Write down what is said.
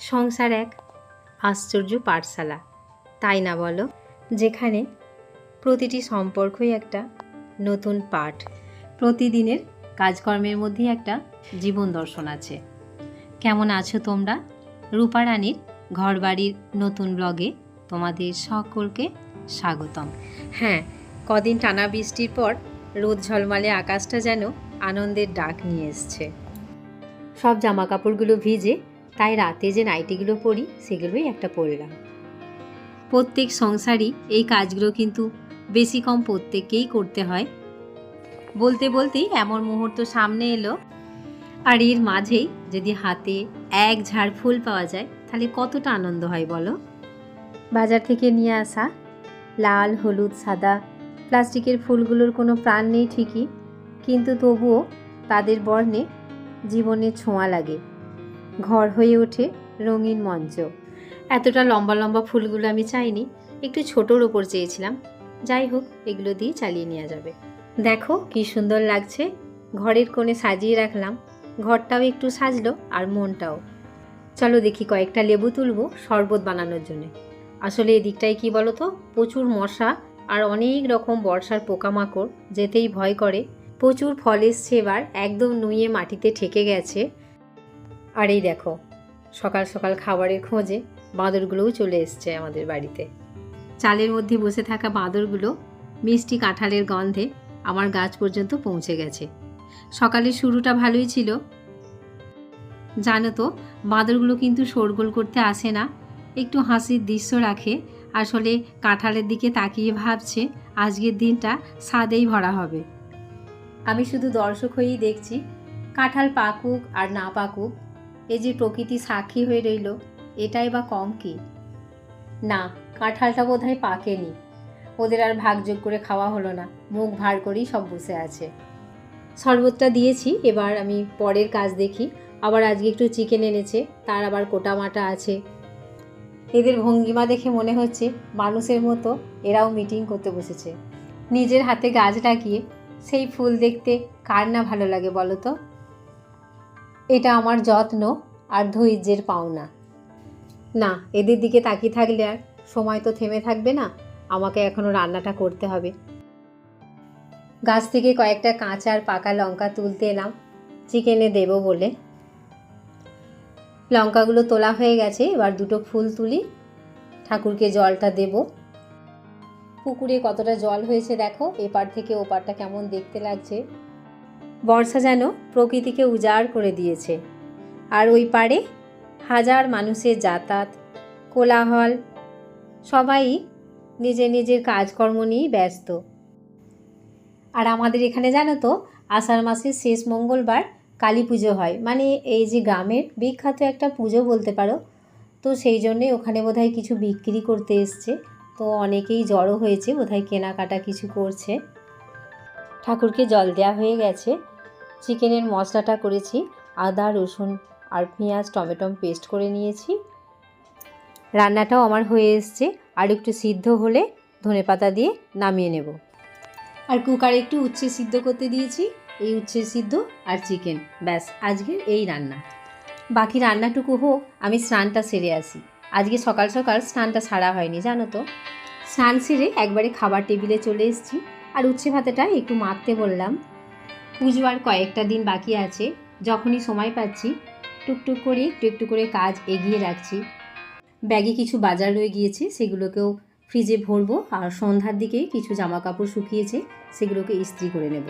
সংসার এক আশ্চর্য পাঠশালা, তাই না বলো? যেখানে প্রতিটি সম্পর্কই একটা নতুন পাঠ, প্রতিদিনের কাজকর্মের মধ্যে একটা জীবন দর্শন আছে। কেমন আছো তোমরা? রূপা রানীর ঘরবাড়ির নতুন ব্লগে তোমাদের সকলকে স্বাগতম। হ্যাঁ, কদিন টানা বৃষ্টির পর রোদ ঝলমালে আকাশটা যেন আনন্দের ডাক নিয়ে এসছে। সব জামা কাপড়গুলো ভিজে, তাই রাতে যে নাইটিগুলো পরি সেগুলোই একটা পরলাম। প্রত্যেক সংসারই এই কাজগুলো কিন্তু বেশি কম প্রত্যেককেই করতে হয়। বলতে বলতেই এমন মুহূর্ত সামনে এলো, আর এর মাঝেই যদি হাতে এক ঝাড় ফুল পাওয়া যায় তাহলে কতটা আনন্দ হয় বলো? বাজার থেকে নিয়ে আসা লাল, হলুদ, সাদা প্লাস্টিকের ফুলগুলোর কোনো প্রাণ নেই ঠিকই, কিন্তু তবুও তাদের বর্ণে জীবনের ছোঁয়া লাগে। ঘর হয়ে ওঠে রঙিন মঞ্চ। এতটা লম্বা লম্বা ফুলগুলো আমি চাইনি, একটু ছোটোর ওপর চেয়েছিলাম। যাই হোক, এগুলো দিয়ে চালিয়ে নেওয়া যাবে। দেখো কি সুন্দর লাগছে। ঘরের কোণে সাজিয়ে রাখলাম, ঘরটাও একটু সাজলো আর মনটাও। চলো দেখি কয়েকটা লেবু তুলবো শরবত বানানোর জন্য। আসলে এদিকটায় কি বলো তো, প্রচুর মশা আর অনেক রকম বর্ষার পোকামাকড়, যেতেই ভয় করে। প্রচুর ফল এসছে এবার, একদম নুয়ে মাটিতে ঠেকে গেছে। আর এই দেখো, সকাল সকাল খাবারের খোঁজে বাঁদরগুলোও চলে এসছে আমাদের বাড়িতে। চালের মধ্যে বসে থাকা বাঁদরগুলো মিষ্টি কাঁঠালের গন্ধে আমার গাছ পর্যন্ত পৌঁছে গেছে। সকালের শুরুটা ভালোই ছিল। জানো তো, বাঁদরগুলো কিন্তু শোরগোল করতে আসে না, একটু হাসির দৃশ্য রাখে। আসলে কাঁঠালের দিকে তাকিয়ে ভাবছে আজকের দিনটা স্বাদেই ভরা হবে। আমি শুধু দর্শক হয়েই দেখছি, কাঁঠাল পাকুক আর না পাকুক, এই যে প্রকৃতি সাক্ষী হয়ে রইল, এটাই বা কম কি? না, কাঁঠালটা বোধহয় পাকেনি, ওদের আর ভাগযোগ করে খাওয়া হলো না, মুখ ভার করেই সব বসে আছে। শরবতটা দিয়েছি, এবার আমি পরের কাজ দেখি। আবার আজকে একটু চিকেন এনেছে, তার আবার কোটা মাটা আছে। এদের ভঙ্গিমা দেখে মনে হচ্ছে মানুষের মতো এরাও মিটিং করতে বসেছে। নিজের হাতে গাছ লাগিয়ে সেই ফুল দেখতে কার না ভালো লাগে বলো তো? এটা আমার যত্ন আর ধৈর্যের পাওনা। না, এদের দিকে তাকিয়ে থাকলে আর সময় তো থেমে থাকবে না, আমাকে এখনও রান্নাটা করতে হবে। গাছ থেকে কয়েকটা কাঁচা আর পাকা লঙ্কা তুলতে এলাম চিকেনে দেবো বলে। লঙ্কাগুলো তোলা হয়ে গেছে, এবার দুটো ফুল তুলি, ঠাকুরকে জলটা দেব। পুকুরে কতটা জল হয়েছে দেখো, এপার থেকে ওপারটা কেমন দেখতে লাগছে। বর্ষা যেন প্রকৃতিকে উজাড় করে দিয়েছে। আর ওই পারে হাজার মানুষের যাতায়াত, কোলাহল, সবাই নিজের নিজের কাজকর্ম নিয়েই ব্যস্ত। আর আমাদের এখানে জানো তো, আষাঢ় মাসের শেষ মঙ্গলবার কালী পুজো হয়, মানে এই যে গ্রামের বিখ্যাত একটা পুজো বলতে পারো। তো সেই জন্যে ওখানে বোধহয় কিছু বিক্রি করতে এসছে, তো অনেকেই জড়ো হয়েছে, বোধহয় কেনাকাটা কিছু করছে। ঠাকুরকে জল দেওয়া হয়ে গেছে। চিকেনের মশলাটা করেছি, আদা, রসুন আর পেঁয়াজ, টমেটো পেস্ট করে নিয়েছি। রান্নাটাও আমার হয়ে এসছে, আর একটু সিদ্ধ হলে ধনেপাতা দিয়ে নামিয়ে নেব। আর কুকারে একটু উচ্ছে সিদ্ধ করতে দিয়েছি, এই উচ্ছে সিদ্ধ আর চিকেন, ব্যাস আজকের এই রান্না। বাকি রান্নাটুকু হোক, আমি স্নানটা সেরে আসি। আজকে সকাল সকাল স্নানটা সারা হয়নি জানো তো। স্নান সেরে একবারে খাবার টেবিলে চলে এসেছি, আর উচ্ছে ভাতেটা একটু মাখতে বললাম। পুজো আর কয়েকটা দিন বাকি আছে, যখনই সময় পাচ্ছি টুকটুক করে একটু একটু করে কাজ এগিয়ে রাখছি। ব্যাগে কিছু বাজার রয়ে গিয়েছে, সেগুলোকেও ফ্রিজে ভরবো, আর সন্ধ্যার দিকে কিছু জামা কাপড় শুকিয়েছে, সেগুলোকে ইস্ত্রি করে নেব।